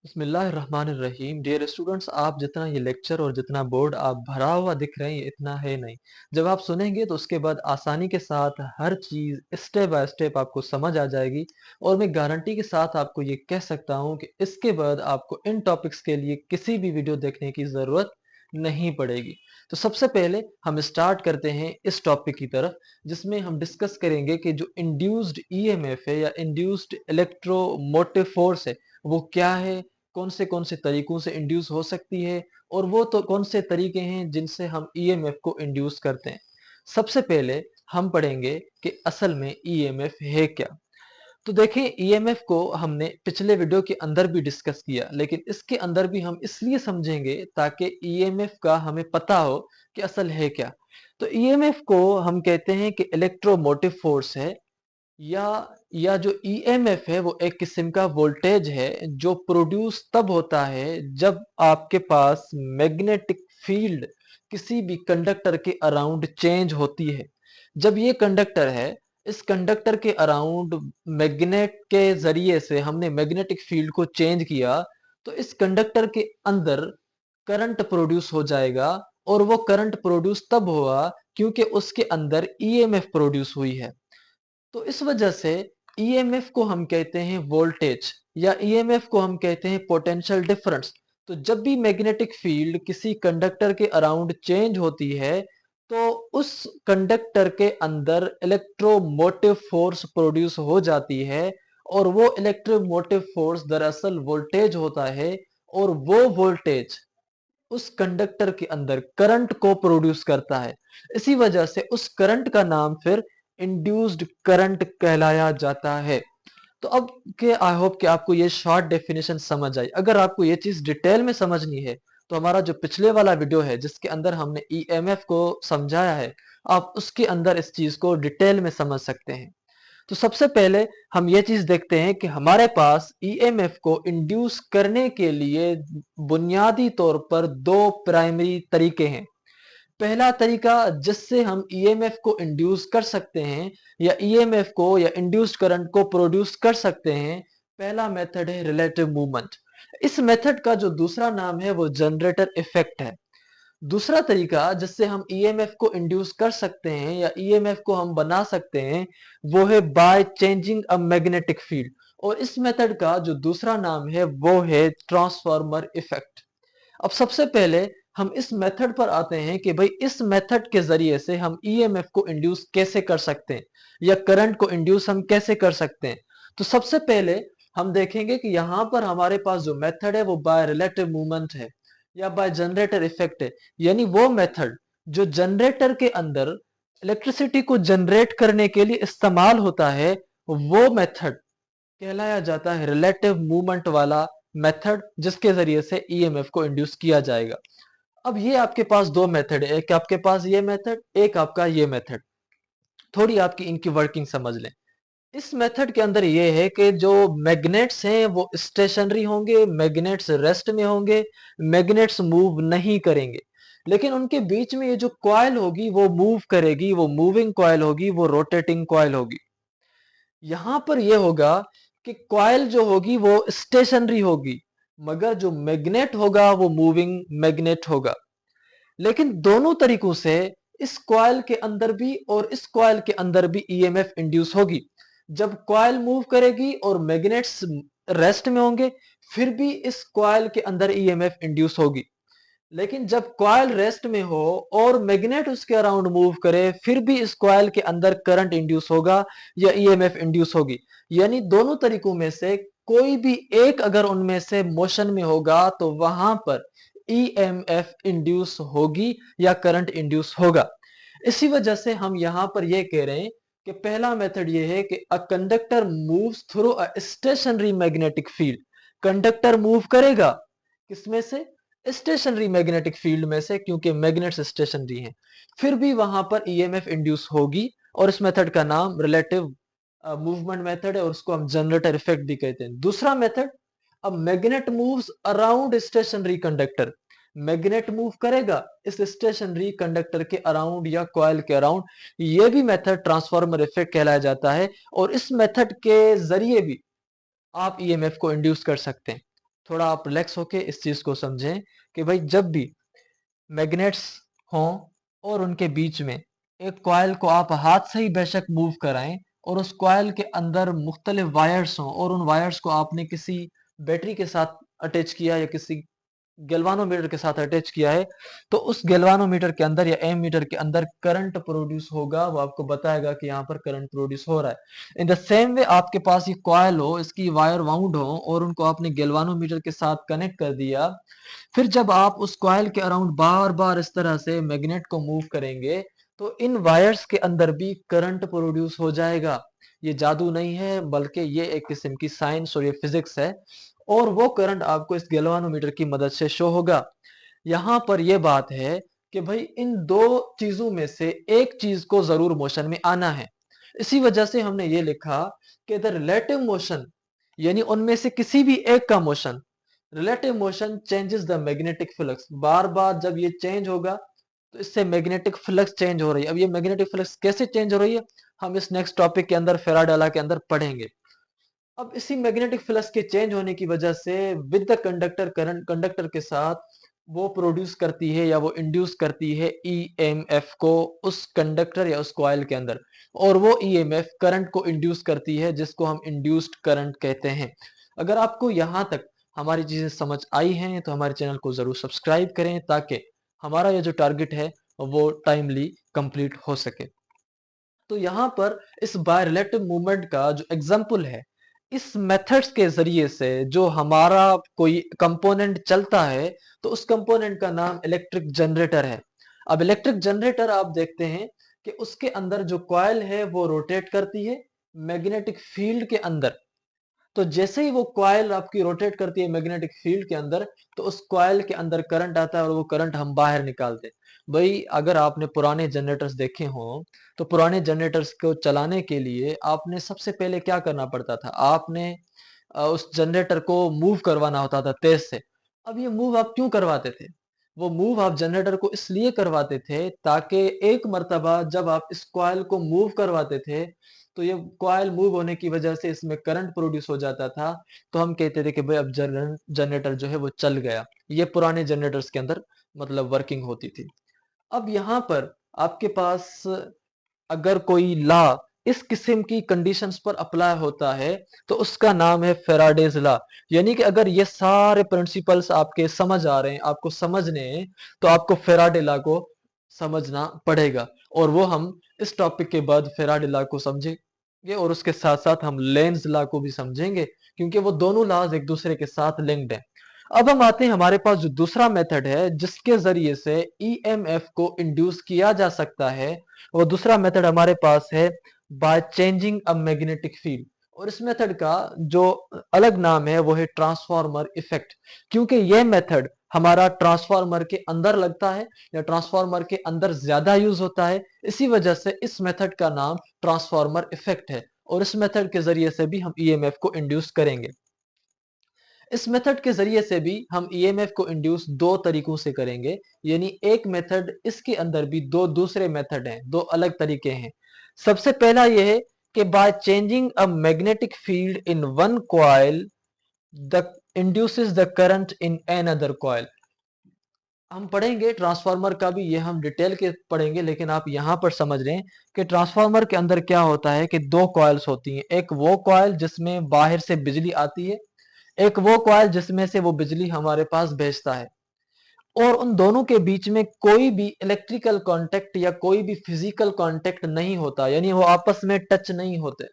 बिस्मिल्लाहिर्रहमानिर्रहीम। Dear students, आप जितना ये लेक्चर और जितना बोर्ड आप भरा हुआ दिख रहे हैं, ये इतना है नहीं। जब आप सुनेंगे तो उसके बाद आसानी के साथ हर चीज़ स्टेप बाय स्टेप आपको समझ आ जाएगी। और मैं गारंटी के साथ आपको ये कह सकता हूँ कि इसके बाद आपको इन टॉपिक्स के लिए किसी भी वीडियो देखने की ज़रूरत नहीं पड़ेगी। तो सबसे पहले हम स्टार्ट करते हैं इस टॉपिक की तरफ, जिसमें हम डिस्कस करेंगे कि जो इंड्यूस्ड ईएमएफ है या इंड्यूस्ड इलेक्ट्रोमोटिव फोर्स है, वो क्या है, कौन से तरीकों से इंड्यूस हो सकती है, और वो तो कौन से तरीके हैं जिनसे हम ईएमएफ को इंड्यूस करते हैं। सबसे पहले हम पढ़ेंगे कि असल में ईएमएफ है क्या। तो देखें, ईएमएफ को हमने पिछले वीडियो के अंदर भी डिस्कस किया, लेकिन इसके अंदर भी हम इसलिए समझेंगे ताकि ईएमएफ का हमें पता हो कि असल है क्या। तो ईएमएफ को हम कहते हैं कि इलेक्ट्रोमोटिव फोर्स है, या जो ईएमएफ है वो एक किस्म का वोल्टेज है जो प्रोड्यूस तब होता है जब आपके पास मैग्नेटिक फील्ड किसी भी कंडक्टर के अराउंड चेंज होती है। जब ये कंडक्टर है, इस कंडक्टर के अराउंड मैग्नेट के जरिए से हमने मैग्नेटिक फील्ड को चेंज किया, तो इस कंडक्टर के अंदर करंट प्रोड्यूस हो जाएगा। और वो करंट प्रोड्यूस तब हुआ क्योंकि उसके अंदर ईएमएफ प्रोड्यूस हुई है। तो इस वजह से ईएमएफ को हम कहते हैं वोल्टेज, या ईएमएफ को हम कहते हैं पोटेंशियल डिफरेंस। तो जब भी मैग्नेटिक फील्ड किसी कंडक्टर के अराउंड चेंज होती है, तो उस कंडक्टर के अंदर इलेक्ट्रोमोटिव फोर्स प्रोड्यूस हो जाती है। और वो इलेक्ट्रोमोटिव फोर्स दरअसल वोल्टेज होता है, और वो वोल्टेज उस कंडक्टर के अंदर करंट को प्रोड्यूस करता है। इसी वजह से उस करंट का नाम फिर इंड्यूस्ड करंट कहलाया जाता है। तो अब के आई होप कि आपको ये शॉर्ट डेफिनेशन समझ आई। अगर आपको ये चीज डिटेल में समझनी है, तो हमारा जो पिछले वाला वीडियो है जिसके अंदर हमने ईएमएफ को समझाया है, आप उसके अंदर इस चीज को डिटेल में समझ सकते हैं। तो सबसे पहले हम ये चीज देखते हैं कि हमारे पास ईएमएफ को इंड्यूस करने के लिए बुनियादी तौर पर दो प्राइमरी तरीके हैं। पहला तरीका जिससे हम ईएमएफ को इंड्यूस कर सकते हैं, या ईएमएफ को या इंड्यूस्ड करंट को प्रोड्यूस कर सकते हैं, पहला मेथड है रिलेटिव मूवमेंट। इस मेथड का जो दूसरा नाम है वो जनरेटर इफेक्ट है। दूसरा तरीका जिससे हम ईएमएफ को इंड्यूस कर सकते हैं या ईएमएफ को हम बना सकते हैं, वो है by changing a magnetic field. और इस मेथड का जो दूसरा नाम है वो है ट्रांसफार्मर इफेक्ट। अब सबसे पहले हम इस मेथड पर आते हैं कि भाई इस मेथड के जरिए से हम ईएमएफ को इंड्यूस कैसे कर सकते हैं, या करंट को इंड्यूस हम कैसे कर सकते हैं। तो सबसे पहले हम देखेंगे कि यहां पर हमारे पास जो मेथड है वो बाय रिलेटिव मूवमेंट है, या बाय जनरेटर इफेक्ट है। यानी वो मेथड जो जनरेटर के अंदर इलेक्ट्रिसिटी को जनरेट करने के लिए इस्तेमाल होता है, वो मेथड कहलाया जाता है रिलेटिव मूवमेंट वाला मेथड, जिसके जरिए से ईएमएफ को इंड्यूस किया जाएगा। अब ये आपके पास दो मेथड है, एक आपके पास ये मेथड, एक आपका ये मेथड। थोड़ी आपकी इनकी वर्किंग समझ लें। इस मेथड के अंदर ये है कि जो मैग्नेट्स हैं वो स्टेशनरी होंगे, मैग्नेट्स रेस्ट में होंगे, मैग्नेट्स मूव नहीं करेंगे। लेकिन उनके बीच में ये जो कॉइल होगी वो मूव करेगी, वो मूविंग कॉइल होगी, वो रोटेटिंग कॉइल होगी। यहां पर यह होगा कि कॉइल जो होगी वो स्टेशनरी होगी, मगर जो मैग्नेट होगा वो मूविंग मैग्नेट होगा। लेकिन दोनों तरीकों से इस कॉइल के अंदर भी और इस कॉइल के अंदर भी ईएमएफ इंड्यूस होगी। जब कॉइल मूव करेगी और मैग्नेट्स रेस्ट में होंगे, फिर भी इस कॉइल के अंदर ईएमएफ इंड्यूस होगी। लेकिन जब कॉइल रेस्ट में हो और मैग्नेट उसके अराउंड मूव करे, फिर भी इस कॉइल के अंदर करंट इंड्यूस होगा या ईएमएफ इंड्यूस होगी। यानी दोनों तरीकों में से कोई भी एक अगर उनमें से मोशन में होगा, तो वहां पर ईएमएफ इंड्यूस होगी या करंट इंड्यूस होगा। इसी वजह से हम यहां पर यह कह रहे हैं कि पहला मेथड यह है कि a conductor moves through a stationary magnetic field. Conductor move करेगा किसमें से? स्टेशनरी मैग्नेटिक फील्ड में से, क्योंकि मैग्नेट्स स्टेशनरी हैं। फिर भी वहां पर ईएमएफ इंड्यूस होगी, और इस मेथड का नाम रिलेटिव मूवमेंट मेथड है, और उसको हम जनरेटर इफेक्ट भी कहते हैं। दूसरा मेथड, अब magnet moves around stationary conductor. Magnet move करेगा इस स्टेशनरी कंडक्टर के अराउंड या कॉइल के अराउंड। ये भी मेथड ट्रांसफार्मर इफेक्ट कहलाया जाता है, और इस मेथड के जरिए भी आप ईएमएफ को इंड्यूस कर सकते हैं। थोड़ा आप रिलैक्स होके इस चीज को समझें कि भाई जब भी मैग्नेट्स हों और उनके बीच में एक कॉइल को आप हाथ से ही बेशक मूव कराएं और उस कॉइल के अंदर मुख्तलिफ वायर्स हों और उन वायर्स को आपने किसी बैटरी के साथ अटैच किया या किसी गैल्वानोमीटर के साथ अटैच किया है, तो उस गैल्वानोमीटर के अंदर या एमीटर के अंदर करंट प्रोड्यूस होगा, वो आपको बताएगा कि यहाँ पर करंट प्रोड्यूस हो रहा है। इन द सेम वे आपके पास ये कॉइल हो, इसकी वायर वाउंड हो और उनको आपने गैल्वानोमीटर के साथ कनेक्ट कर दिया, फिर जब आप उस कॉइल के अराउंड बार बार इस तरह से मैग्नेट को मूव करेंगे तो इन वायर्स के अंदर भी करंट प्रोड्यूस हो जाएगा। ये जादू नहीं है बल्कि ये एक किस्म की साइंस और ये फिजिक्स है, और वो करंट आपको इस गैल्वानोमीटर की मदद से शो होगा। यहां पर यह बात है कि भाई इन दो चीजों में से एक चीज को जरूर मोशन में आना है। इसी वजह से हमने ये लिखा कि द रिलेटिव मोशन, यानी उनमें से किसी भी एक का motion, relative motion changes the magnetic flux. बार बार जब ये चेंज होगा तो इससे मैग्नेटिक फ्लक्स चेंज हो रही है। अब ये मैग्नेटिक फ्लक्स कैसे चेंज हो रही है हम इस नेक्स्ट टॉपिक के अंदर फेराडे लॉ के अंदर पढ़ेंगे। अब इसी मैग्नेटिक फ्लक्स के चेंज होने की वजह से with the conductor, current conductor के साथ वो प्रोड्यूस करती है या वो इंड्यूस करती है ईएमएफ को उस कंडक्टर या उस कॉइल के अंदर, और वो ईएमएफ करंट को इंड्यूस करती है जिसको हम इंड्यूस्ड करंट कहते हैं। अगर आपको यहां तक हमारी चीजें समझ आई हैं तो हमारे चैनल को जरूर सब्सक्राइब करें ताकि हमारा ये जो टारगेट है वो टाइमली कंप्लीट हो सके। तो यहाँ पर इस बाय रिलेटिव मूवमेंट का जो एग्जाम्पल है, इस मेथड्स के जरिए से जो हमारा कोई कंपोनेंट चलता है तो उस कंपोनेंट का नाम इलेक्ट्रिक जनरेटर है। अब इलेक्ट्रिक जनरेटर आप देखते हैं कि उसके अंदर जो कॉइल है वो रोटेट करती है मैग्नेटिक फील्ड के अंदर। तो जैसे ही वो कॉइल आपकी रोटेट करती है मैग्नेटिक फील्ड के अंदर, तो उस कॉइल के अंदर करंट आता है और वो करंट हम बाहर निकालते हैं। भाई अगर आपने पुराने जनरेटर्स देखे हों तो पुराने जनरेटर्स को चलाने के लिए आपने सबसे पहले क्या करना पड़ता था, आपने उस जनरेटर को मूव करवाना होता था तेज से। अब ये मूव आप क्यों करवाते थे? वो मूव आप जनरेटर को इसलिए करवाते थे ताकि एक मर्तबा जब आप इस कॉइल को मूव करवाते थे तो ये कॉइल मूव होने की वजह से इसमें करंट प्रोड्यूस हो जाता था। तो हम कहते थे कि भाई अब जनरेटर जो है वो चल गया। ये पुराने जनरेटर्स के अंदर मतलब वर्किंग होती थी। अब यहाँ पर आपके पास अगर कोई लॉ इस किस्म की कंडीशंस पर अप्लाई होता है तो उसका नाम है फेराडेज लॉ। यानी कि अगर ये सारे प्रिंसिपल्स आपके समझ आ रहे हैं, आपको समझने हैं, तो आपको फेराडे लॉ को समझना पड़ेगा। और वो हम इस टॉपिक के बाद फेराडे लॉ को समझेंगे और उसके साथ साथ हम लेंज लॉ को भी समझेंगे क्योंकि वो दोनों लॉज एक दूसरे के साथ लिंक्ड हैं। अब हम आते हैं हमारे पास जो दूसरा मेथड है जिसके जरिए से ईएमएफ को इंड्यूस किया जा सकता है, वो दूसरा मेथड हमारे पास है by changing a magnetic field. और इस मेथड का जो अलग नाम है वो है ट्रांसफार्मर इफेक्ट, क्योंकि यह मेथड हमारा ट्रांसफार्मर के अंदर लगता है या ट्रांसफार्मर के अंदर ज्यादा यूज होता है। इसी वजह से इस मेथड का नाम ट्रांसफार्मर इफेक्ट है और इस मेथड के जरिए से भी हम ईएमएफ को इंड्यूस करेंगे। इस मेथड के जरिए से भी हम ईएमएफ को इंड्यूस दो तरीकों से करेंगे, यानी एक मेथड इसके अंदर भी दो दूसरे मेथड हैं, दो अलग तरीके हैं। सबसे पहला यह है कि by changing a magnetic field in one coil the induces the current in an other coil. हम पढ़ेंगे ट्रांसफार्मर का भी, ये हम डिटेल के पढ़ेंगे, लेकिन आप यहां पर समझ रहे हैं कि ट्रांसफार्मर के अंदर क्या होता है कि दो कॉइल्स होती हैं। एक वो कॉइल जिसमें बाहर से बिजली आती है, एक वो कॉइल जिसमें से वो बिजली हमारे पास भेजता है, और उन दोनों के बीच में कोई भी इलेक्ट्रिकल कांटेक्ट या कोई भी फिजिकल कांटेक्ट नहीं होता, यानी वो आपस में टच नहीं होते।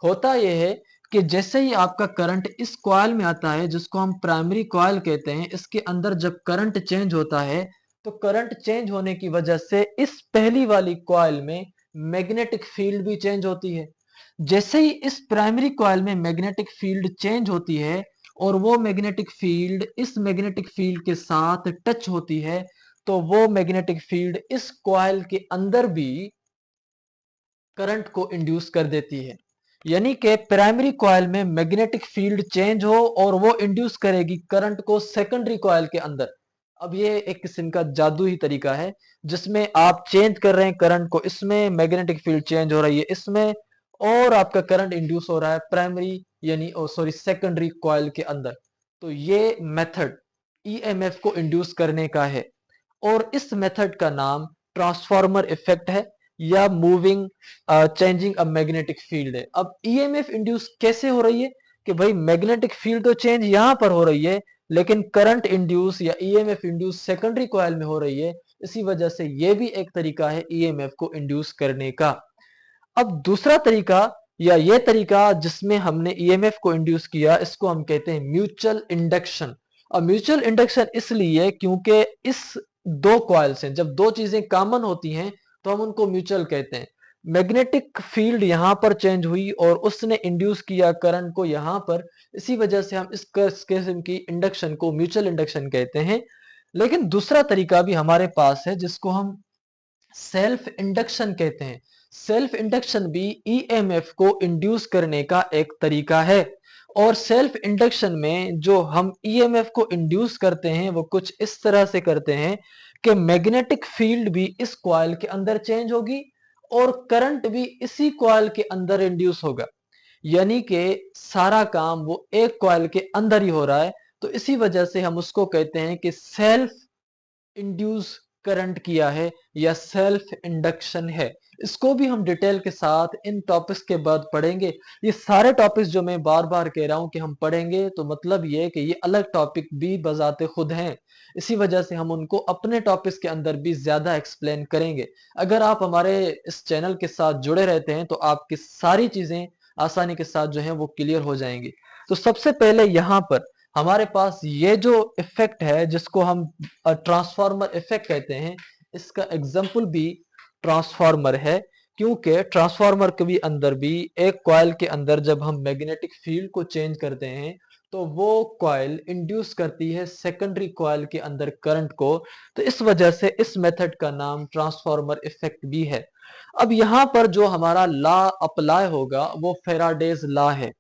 होता यह है कि जैसे ही आपका करंट इस कॉइल में आता है जिसको हम प्राइमरी कॉइल कहते हैं, इसके अंदर जब करंट चेंज होता है तो करंट चेंज होने की वजह से इस पहली वाली कॉइल में मैग्नेटिक फील्ड भी चेंज होती है। जैसे ही इस प्राइमरी कॉइल में मैग्नेटिक फील्ड चेंज होती है और वो मैग्नेटिक फील्ड इस मैग्नेटिक फील्ड के साथ टच होती है, तो वो मैग्नेटिक फील्ड इस कॉइल के अंदर भी करंट को इंड्यूस कर देती है। यानी कि प्राइमरी कॉइल में मैग्नेटिक फील्ड चेंज हो और वो इंड्यूस करेगी करंट को सेकेंडरी कॉइल के अंदर। अब ये एक किस्म का जादू ही तरीका है जिसमें आप चेंज कर रहे हैं करंट को, इसमें मैग्नेटिक फील्ड चेंज हो रही है इसमें, और आपका करंट इंड्यूस हो रहा है प्राइमरी यानी सॉरी सेकेंडरी कॉइल के अंदर। तो ये मेथड ईएमएफ को इंड्यूस करने का है और इस मेथड का नाम ट्रांसफॉर्मर इफेक्ट है या moving changing a magnetic field है। अब ईएमएफ इंड्यूस कैसे हो रही है कि भाई मैग्नेटिक फील्ड तो चेंज यहां पर हो रही है, लेकिन करंट इंड्यूस या ईएमएफ इंड्यूस सेकेंडरी कॉइल में हो रही है। इसी वजह से यह भी एक तरीका है ईएमएफ को इंड्यूस करने का। अब दूसरा तरीका या ये तरीका जिसमें हमने ईएमएफ को इंड्यूस किया, इसको हम कहते हैं म्यूचुअल इंडक्शन। और म्यूचुअल इंडक्शन इसलिए क्योंकि इस दो कॉइल्स हैं, जब दो चीजें कॉमन होती हैं तो हम उनको म्यूचुअल कहते हैं। मैग्नेटिक फील्ड यहां पर चेंज हुई और उसने इंड्यूस किया करंट को यहां पर, इसी वजह से हम इस किस्म की इंडक्शन को म्यूचुअल इंडक्शन कहते हैं। लेकिन दूसरा तरीका भी हमारे पास है जिसको हम सेल्फ इंडक्शन कहते हैं। सेल्फ इंडक्शन भी ईएमएफ को इंड्यूस करने का एक तरीका है। और सेल्फ इंडक्शन में जो हम ईएमएफ को इंड्यूस करते हैं वो कुछ इस तरह से करते हैं कि मैग्नेटिक फील्ड भी इस कॉइल के अंदर चेंज होगी और करंट भी इसी कॉइल के अंदर इंड्यूस होगा। यानी कि सारा काम वो एक कॉइल के अंदर ही हो रहा है। तो इसी वजह से हम उसको कहते हैं कि सेल्फ इंड्यूस करंट किया है या सेल्फ इंडक्शन है। इसको भी हम डिटेल के साथ इन टॉपिक्स के बाद पढ़ेंगे। ये सारे टॉपिक्स जो मैं बार बार कह रहा हूं कि हम पढ़ेंगे, तो मतलब ये है कि ये अलग टॉपिक भी बजाते खुद हैं। इसी वजह से हम उनको अपने टॉपिक्स के अंदर भी ज्यादा एक्सप्लेन करेंगे। अगर आप हमारे इस चैनल के साथ जुड़े रहते हैं तो आपकी सारी चीजें आसानी के साथ जो है वो क्लियर हो जाएंगी। तो सबसे पहले यहाँ पर हमारे पास ये जो इफेक्ट है जिसको हम ट्रांसफार्मर इफेक्ट कहते हैं, इसका एग्जाम्पल भी ट्रांसफार्मर है। क्योंकि ट्रांसफार्मर के भी अंदर भी एक कॉइल के अंदर जब हम मैग्नेटिक फील्ड को चेंज करते हैं तो वो कॉइल इंड्यूस करती है सेकेंडरी कॉइल के अंदर करंट को। तो इस वजह से इस मेथड का नाम ट्रांसफार्मर इफेक्ट भी है। अब यहां पर जो हमारा लॉ अप्लाई होगा वो फेराडेज लॉ है।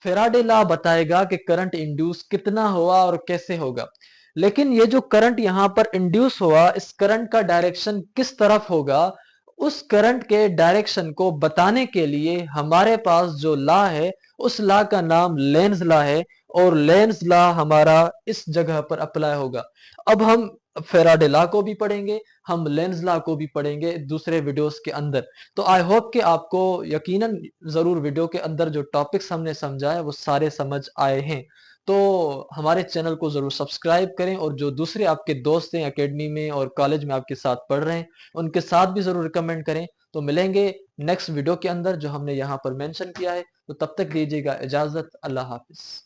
फेराडे लॉ बताएगा कि करंट इंड्यूस कितना हुआ और कैसे होगा। लेकिन ये जो करंट यहां पर इंड्यूस हुआ, इस करंट का डायरेक्शन किस तरफ होगा, उस करंट के डायरेक्शन को बताने के लिए हमारे पास जो लॉ है उस लॉ का नाम लेंज लॉ है। और लेंज लॉ हमारा इस जगह पर अप्लाई होगा। अब हम फेराडे लॉ को भी पढ़ेंगे, हम लेंज लॉ को भी पढ़ेंगे दूसरे वीडियोस के अंदर। तो आई होप कि आपको यकीनन जरूर वीडियो के अंदर जो टॉपिक्स हमने समझा है वो सारे समझ आए हैं। तो हमारे चैनल को जरूर सब्सक्राइब करें और जो दूसरे आपके दोस्त हैं एकेडमी में और कॉलेज में आपके साथ पढ़ रहे हैं उनके साथ भी जरूर रिकमेंड करें। तो मिलेंगे नेक्स्ट वीडियो के अंदर जो हमने यहाँ पर मेंशन किया है। तो तब तक दीजिएगा इजाजत। अल्लाह हाफिज।